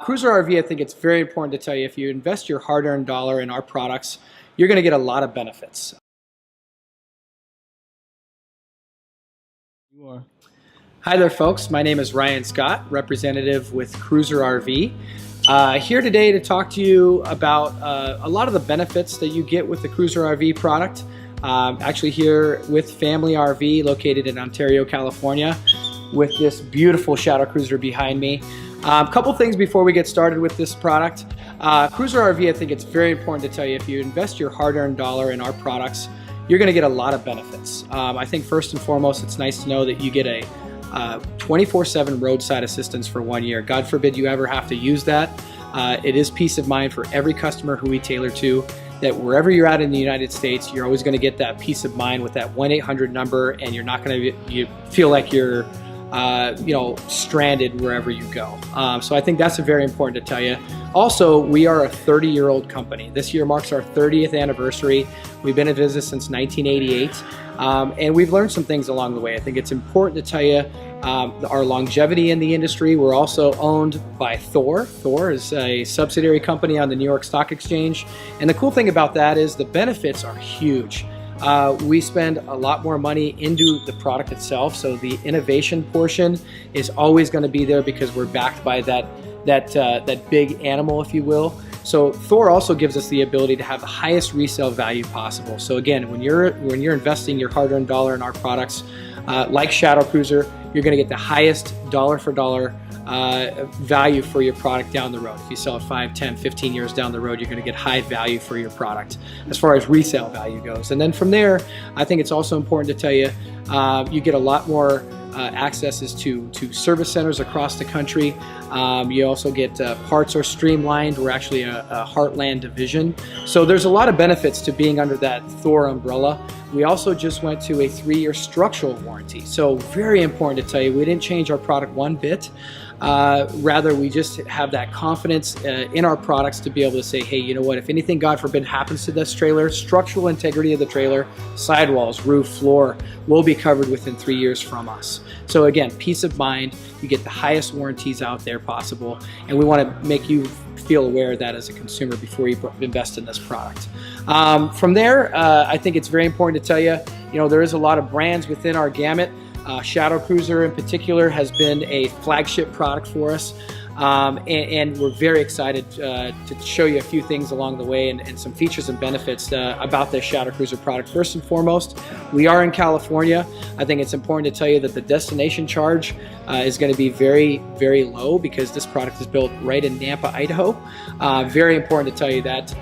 Cruiser RV, I think it's very important to tell you, if you invest your hard-earned dollar in our products, you're going to get a lot of benefits. You are. Hi there, folks. My name is Ryan Scott, representative with Cruiser RV. Here today to talk to you about a lot of the benefits that you get with the Cruiser RV product. Actually here with Family RV, located in Ontario, California, with this beautiful Shadow Cruiser behind me. A couple things before we get started with this product. Cruiser RV, I think it's very important to tell you, if you invest your hard-earned dollar in our products, you're going to get a lot of benefits. I think first and foremost, it's nice to know that you get a 24/7 roadside assistance for 1 year. God forbid you ever have to use that. It is peace of mind for every customer who we tailor to, that wherever you're at in the United States, you're always going to get that peace of mind with that 1-800 number, and you're not going to feel like you're stranded wherever you go. So I think that's very important to tell you. Also, we are a 30-year-old company. This year marks our 30th anniversary. We've been in business since 1988, and we've learned some things along the way. I think it's important to tell you our longevity in the industry. We're also owned by Thor. Thor is a subsidiary company on the New York Stock Exchange, and the cool thing about that is the benefits are huge. We spend a lot more money into the product itself, so the innovation portion is always going to be there because we're backed by that big animal, if you will. So Thor also gives us the ability to have the highest resale value possible. So again, when you're investing your hard-earned dollar in our products, like Shadow Cruiser, you're going to get the highest dollar for dollar value for your product down the road. If you sell it 5, 10, 15 years down the road, you're going to get high value for your product as far as resale value goes. And then from there, I think it's also important to tell you, you get a lot more accesses to service centers across the country. You also get parts are streamlined. We're actually a Heartland division. So there's a lot of benefits to being under that Thor umbrella. We also just went to a 3-year structural warranty. So very important to tell you, we didn't change our product one bit. Rather, we just have that confidence in our products to be able to say, hey, you know what, if anything, God forbid, happens to this trailer, structural integrity of the trailer, sidewalls, roof, floor, will be covered within 3 years from us. So again, peace of mind, you get the highest warranties out there possible, and we want to make you feel aware of that as a consumer before you invest in this product. From there, I think it's very important to tell you, there is a lot of brands within our gamut. Shadow Cruiser in particular has been a flagship product for us, and we're very excited to show you a few things along the way and some features and benefits about this Shadow Cruiser product. First and foremost, we are in California. I think it's important to tell you that the destination charge is going to be very, very low because this product is built right in Nampa, Idaho. Very important to tell you that.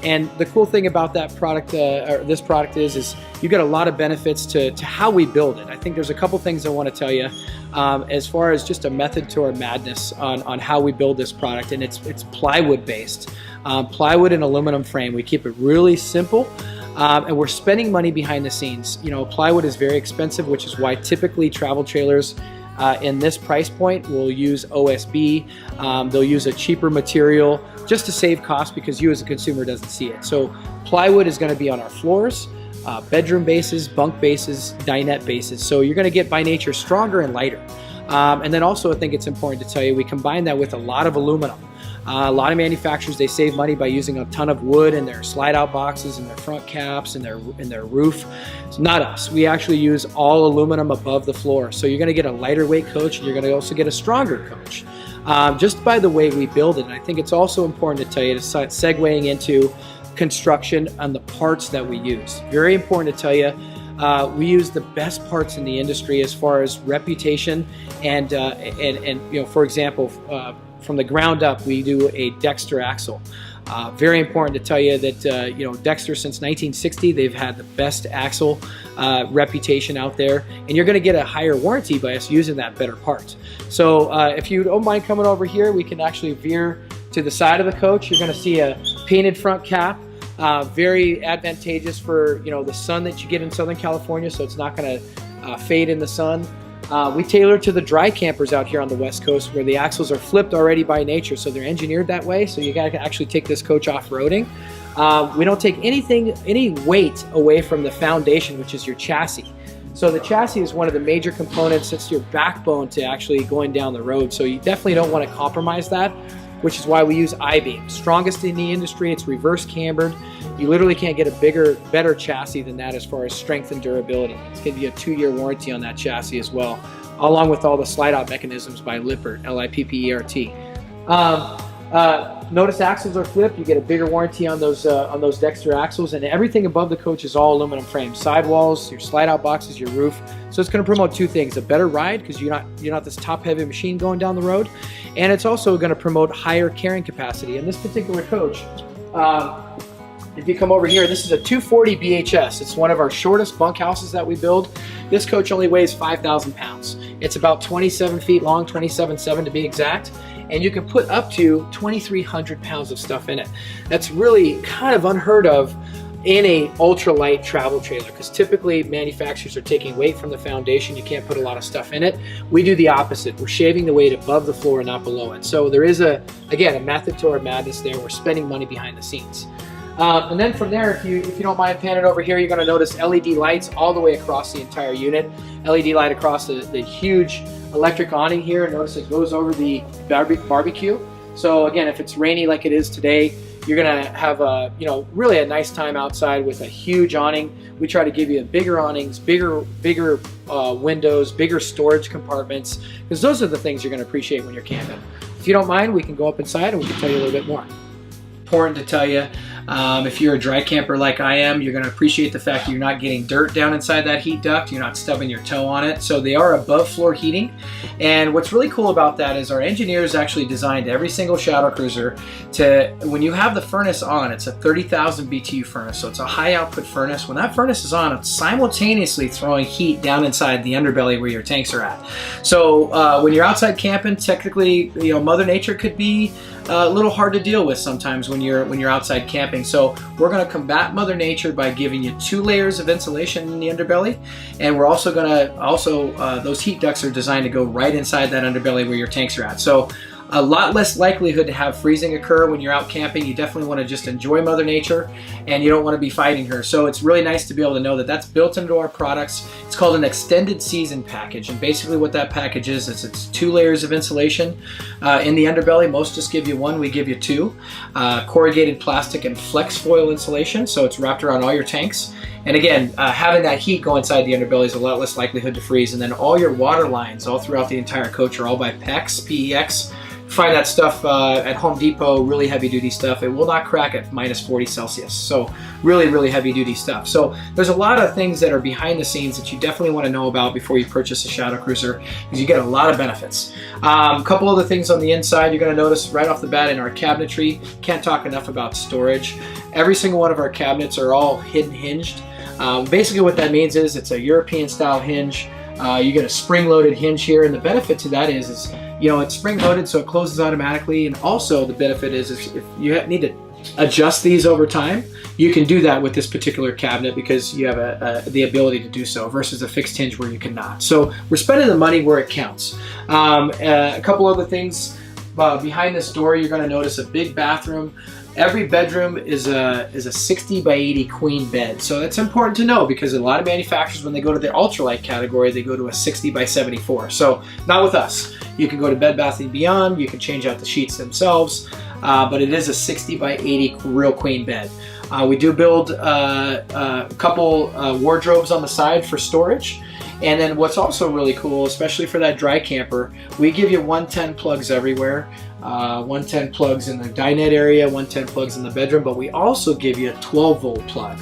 And the cool thing about that product, or this product, is you get a lot of benefits to how we build it. I think there's a couple things I want to tell you as far as just a method to our madness on how we build this product, and it's plywood based. Plywood and aluminum frame. We keep it really simple. And we're spending money behind the scenes. Plywood is very expensive, which is why typically travel trailers in this price point will use OSB. They'll use a cheaper material just to save cost because you as a consumer doesn't see it. So plywood is going to be on our floors, bedroom bases, bunk bases, dinette bases. So you're going to get by nature stronger and lighter. And then also I think it's important to tell you, we combine that with a lot of aluminum. A lot of manufacturers, they save money by using a ton of wood in their slide out boxes and their front caps and their roof. It's not us. We actually use all aluminum above the floor. So you're going to get a lighter weight coach, and you're going to also get a stronger coach. Just by the way we build it. And I think it's also important to tell you, to segueing into construction on the parts that we use. Very important to tell you, we use the best parts in the industry as far as reputation and for example, from the ground up, we do a Dexter axle. Very important to tell you that Dexter, since 1960, they've had the best axle reputation out there, and you're going to get a higher warranty by us using that better part. So if you don't mind coming over here, we can actually veer to the side of the coach. You're going to see a painted front cap. Very advantageous for the sun that you get in Southern California, so it's not going to fade in the sun. We tailor to the dry campers out here on the West Coast, where the axles are flipped already by nature, so they're engineered that way, so you gotta actually take this coach off-roading. We don't take any weight away from the foundation, which is your chassis. So the chassis is one of the major components. It's your backbone to actually going down the road. So you definitely don't want to compromise that, which is why we use I-beam. Strongest in the industry, it's reverse cambered. You literally can't get a better chassis than that as far as strength and durability. It's gonna be a 2-year warranty on that chassis as well, along with all the slide out mechanisms by Lippert, L-I-P-P-E-R-T. Notice axles are flipped. You get a bigger warranty on those Dexter axles, and everything above the coach is all aluminum frame. Sidewalls, your slide out boxes, your roof. So it's going to promote 2 things: a better ride, because you're not this top heavy machine going down the road, and it's also going to promote higher carrying capacity. In this particular coach, if you come over here, this is a 240 BHS. It's one of our shortest bunkhouses that we build. This coach only weighs 5,000 pounds. It's about 27 feet long, 27.7 to be exact. And you can put up to 2,300 pounds of stuff in it. That's really kind of unheard of in a ultralight travel trailer, because typically manufacturers are taking weight from the foundation. You can't put a lot of stuff in it. We do the opposite. We're shaving the weight above the floor and not below it. So there is again, a method to our madness there. We're spending money behind the scenes. And then from there, if you don't mind panning over here, you're going to notice LED lights all the way across the entire unit. LED light across the huge electric awning here. Notice it goes over the barbecue. So again, if it's rainy like it is today, you're going to have really a nice time outside with a huge awning. We try to give you bigger awnings, bigger windows, bigger storage compartments, because those are the things you're going to appreciate when you're camping. If you don't mind, we can go up inside and we can tell you a little bit more. Important to tell you, if you're a dry camper like I am, you're going to appreciate the fact that you're not getting dirt down inside that heat duct. You're not stubbing your toe on it. So they are above floor heating. And what's really cool about that is our engineers actually designed every single Shadow Cruiser to, when you have the furnace on, it's a 30,000 BTU furnace. So it's a high output furnace. When that furnace is on, it's simultaneously throwing heat down inside the underbelly where your tanks are at. So when you're outside camping, technically, Mother Nature could be a little hard to deal with sometimes when you're outside camping. So we're going to combat Mother Nature by giving you 2 layers of insulation in the underbelly, and we're also going to those heat ducts are designed to go right inside that underbelly where your tanks are at. So a lot less likelihood to have freezing occur when you're out camping. You definitely want to just enjoy Mother Nature, and you don't want to be fighting her. So it's really nice to be able to know that that's built into our products. It's called an extended season package, and basically what that package is it's 2 layers of insulation in the underbelly. Most just give you 1, we give you 2. Corrugated plastic and flex foil insulation, so it's wrapped around all your tanks. And again, having that heat go inside the underbelly is a lot less likelihood to freeze. And then all your water lines all throughout the entire coach are all by PEX, P-E-X. Find that stuff at Home Depot, really heavy duty stuff. It will not crack at minus 40 Celsius. So really, really heavy duty stuff. So there's a lot of things that are behind the scenes that you definitely want to know about before you purchase a Shadow Cruiser, because you get a lot of benefits. A couple other things on the inside you're going to notice right off the bat in our cabinetry. Can't talk enough about storage. Every single one of our cabinets are all hidden hinged. Basically what that means is it's a European style hinge. You get a spring-loaded hinge here, and the benefit to that is it's spring-loaded, so it closes automatically. And also the benefit is if you need to adjust these over time, you can do that with this particular cabinet because you have the ability to do so versus a fixed hinge where you cannot. So we're spending the money where it counts. A couple other things behind this door, you're going to notice a big bathroom. Every bedroom is a 60 by 80 queen bed. So that's important to know because a lot of manufacturers, when they go to the ultralight category, they go to a 60 by 74. So not with us. You can go to Bed Bath & Beyond, you can change out the sheets themselves, but it is a 60 by 80 real queen bed. We do build a couple wardrobes on the side for storage. And then what's also really cool, especially for that dry camper, we give you 110 plugs everywhere. 110 plugs in the dinette area, 110 plugs in the bedroom, but we also give you a 12-volt plug.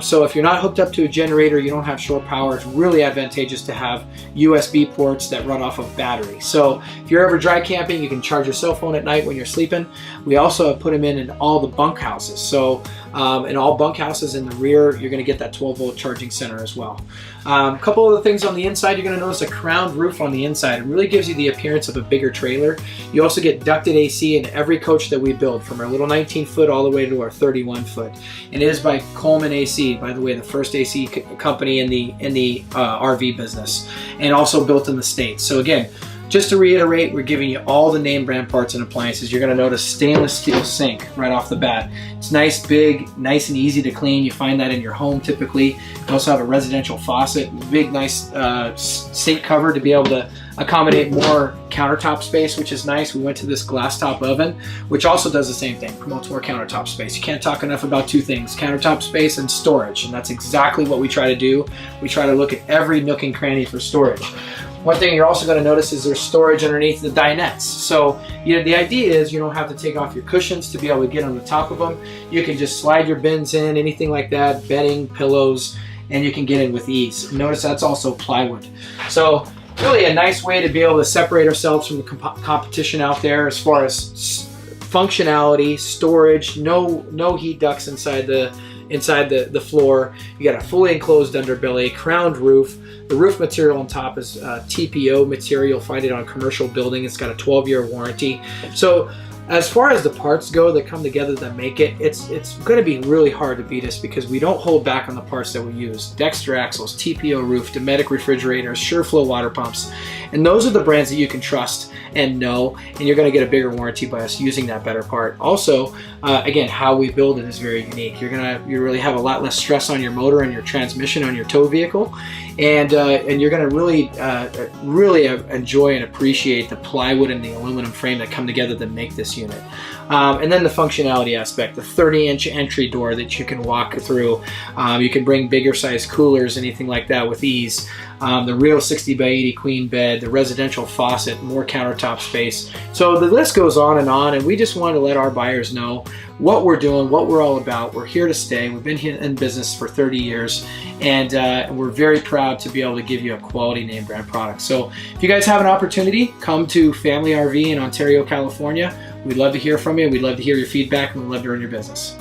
So if you're not hooked up to a generator, you don't have shore power, it's really advantageous to have USB ports that run off of battery. So if you're ever dry camping, you can charge your cell phone at night when you're sleeping. We also have put them in all the bunkhouses. So in all bunkhouses in the rear, you're going to get that 12-volt charging center as well. A couple other things on the inside, you're going to notice a crowned roof on the inside. It really gives you the appearance of a bigger trailer. You also get ducted AC in every coach that we build, from our little 19-foot all the way to our 31-foot. And it is by Coleman AC, by the way, the first AC company in the RV business, and also built in the States. So again, Just to reiterate, we're giving you all the name brand parts and appliances. You're gonna notice stainless steel sink right off the bat. It's nice, big, nice and easy to clean. You find that in your home typically. You also have a residential faucet, big, nice sink cover to be able to accommodate more countertop space, which is nice. We went to this glass top oven, which also does the same thing, promotes more countertop space. You can't talk enough about two things, countertop space and storage, and that's exactly what we try to do. We try to look at every nook and cranny for storage. One thing you're also going to notice is there's storage underneath the dinettes. So the idea is you don't have to take off your cushions to be able to get on the top of them. You can just slide your bins in, anything like that, bedding, pillows, and you can get in with ease. Notice that's also plywood. So really a nice way to be able to separate ourselves from the competition out there as far as functionality, storage, no heat ducts inside the floor. You got a fully enclosed underbelly, crowned roof. The roof material on top is TPO material. You'll find it on a commercial building. It's got a 12-year warranty. So as far as the parts go that come together that make it, it's going to be really hard to beat us because we don't hold back on the parts that we use. Dexter axles, TPO roof, Dometic refrigerators, SureFlow water pumps. And those are the brands that you can trust and know, and you're going to get a bigger warranty by us using that better part. Also, again, how we build it is very unique. You really have a lot less stress on your motor and your transmission on your tow vehicle, and you're going to really enjoy and appreciate the plywood and the aluminum frame that come together to make this unit. And then the functionality aspect, the 30-inch entry door that you can walk through. You can bring bigger size coolers, anything like that with ease. The real 60 by 80 queen bed, the residential faucet, more countertop space. So the list goes on, and we just wanted to let our buyers know what we're doing, what we're all about. We're here to stay. We've been here in business for 30 years, and we're very proud to be able to give you a quality name brand product. So if you guys have an opportunity, come to Family RV in Ontario, California. We'd love to hear from you. We'd love to hear your feedback, and we'd love to earn your business.